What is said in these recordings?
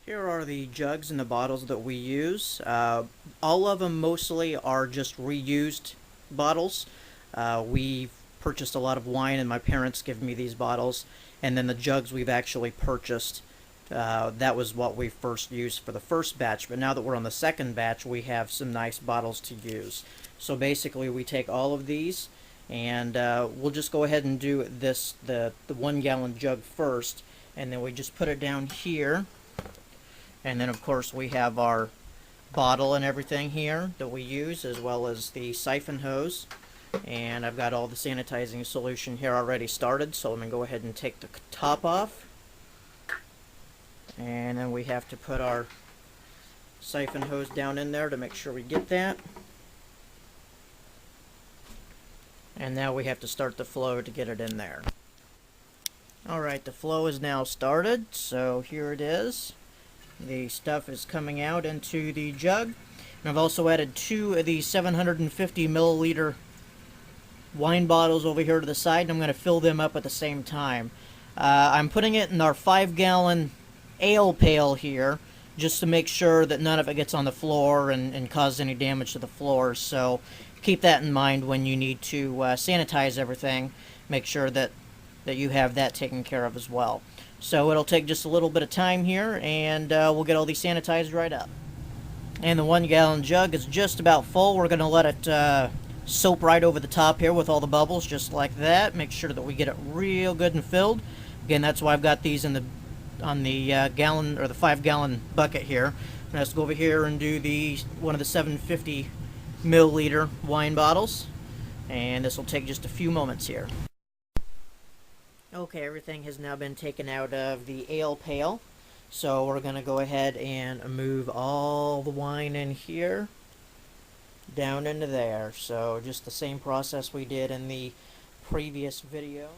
Here are the jugs and the bottles that we use. All of them mostly are just reused bottles. We purchased a lot of wine and my parents give me these bottles, and then the jugs we've actually purchased. That was what we first used for the first batch, but now that we're on the second batch we have some nice bottles to use. So basically we take all of these and we'll just go ahead and do the 1 gallon jug first, and then we just put it down here. And then of course we have our bottle and everything here that we use, as well as the siphon hose. And I've got all the sanitizing solution here already started, so I'm going to go ahead and take the top off. And then we have to put our siphon hose down in there to make sure we get that. And now we have to start the flow to get it in there. Alright, the flow is now started, so here it is. The stuff is coming out into the jug. And I've also added 2 of these 750 milliliter wine bottles over here to the side, and I'm going to fill them up at the same time. I'm putting it in our 5-gallon ale pail here, just to make sure that none of it gets on the floor and cause any damage to the floor. So keep that in mind when you need to sanitize everything. Make sure that you have that taken care of as well. So it'll take just a little bit of time here, and we'll get all these sanitized right up. And the 1 gallon jug is just about full. We're going to let it soap right over the top here with all the bubbles, just like that. Make sure that we get it real good and filled. Again, that's why I've got these on the gallon or the 5-gallon bucket here. Let's go over here and do one of the 750 milliliter wine bottles, and this will take just a few moments here. Okay, everything has now been taken out of the ale pail, so we're going to go ahead and move all the wine in here down into there. So just the same process we did in the previous video.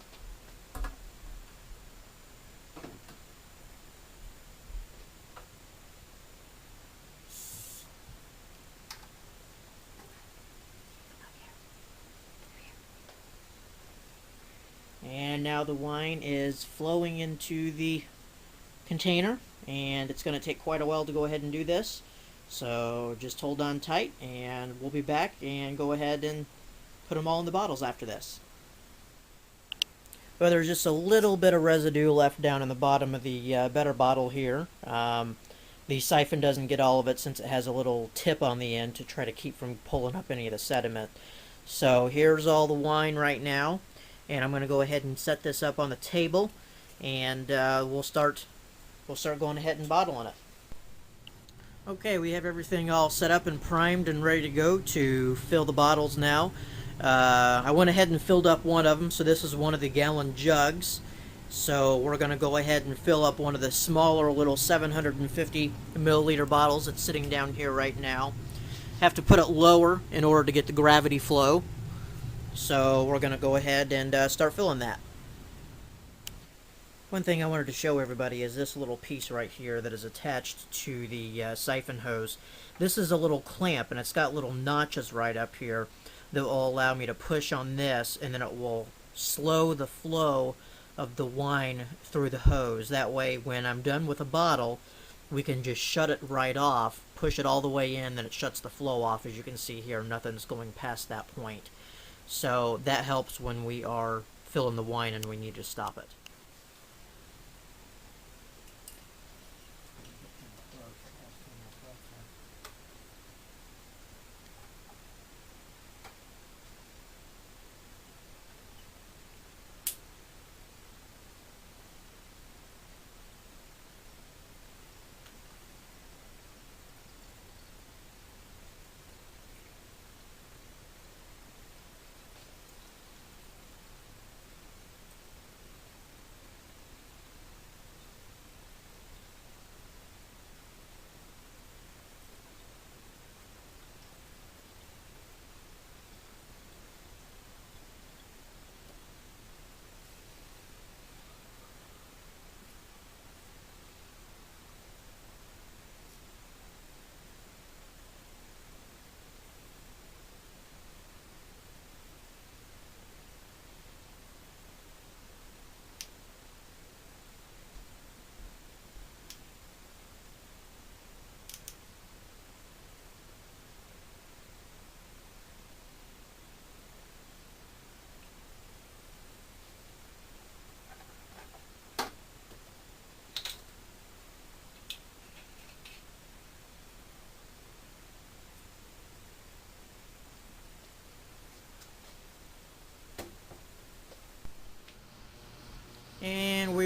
And now the wine is flowing into the container, and it's going to take quite a while to go ahead and do this. So just hold on tight, and we'll be back and go ahead and put them all in the bottles after this. Well, there's just a little bit of residue left down in the bottom of the better bottle here. The siphon doesn't get all of it since it has a little tip on the end to try to keep from pulling up any of the sediment. So here's all the wine right now. And I'm going to go ahead and set this up on the table, and we'll start going ahead and bottling it. Okay, we have everything all set up and primed and ready to go to fill the bottles now. I went ahead and filled up one of them, so this is one of the gallon jugs. So we're going to go ahead and fill up one of the smaller little 750 milliliter bottles that's sitting down here right now. Have to put it lower in order to get the gravity flow. So we're going to go ahead and start filling that. One thing I wanted to show everybody is this little piece right here that is attached to the siphon hose. This is a little clamp, and it's got little notches right up here that will allow me to push on this, and then it will slow the flow of the wine through the hose. That way when I'm done with a bottle, we can just shut it right off, push it all the way in, then it shuts the flow off. As you can see here, nothing's going past that point. So that helps when we are filling the wine and we need to stop it.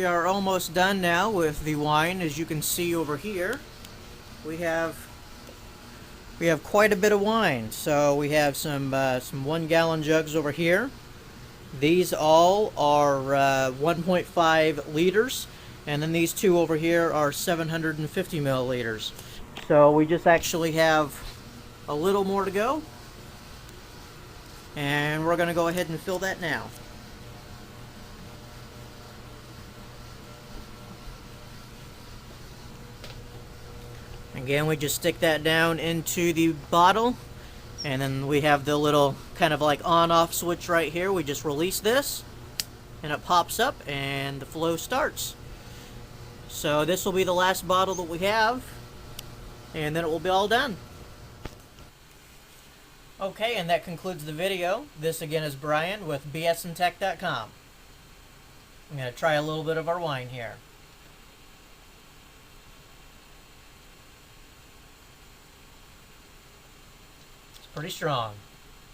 we are almost done now with the wine. As you can see over here, we have quite a bit of wine. So we have some 1 gallon jugs over here. These all are 1.5 liters, and then these two over here are 750 milliliters. So we just actually have a little more to go, and we're going to go ahead and fill that now. Again, we just stick that down into the bottle, and then we have the little kind of like on-off switch right here. We just release this, and it pops up, and the flow starts. So this will be the last bottle that we have, and then it will be all done. Okay, and that concludes the video. This again is Brian with bsntech.com. I'm going to try a little bit of our wine here. It's pretty strong.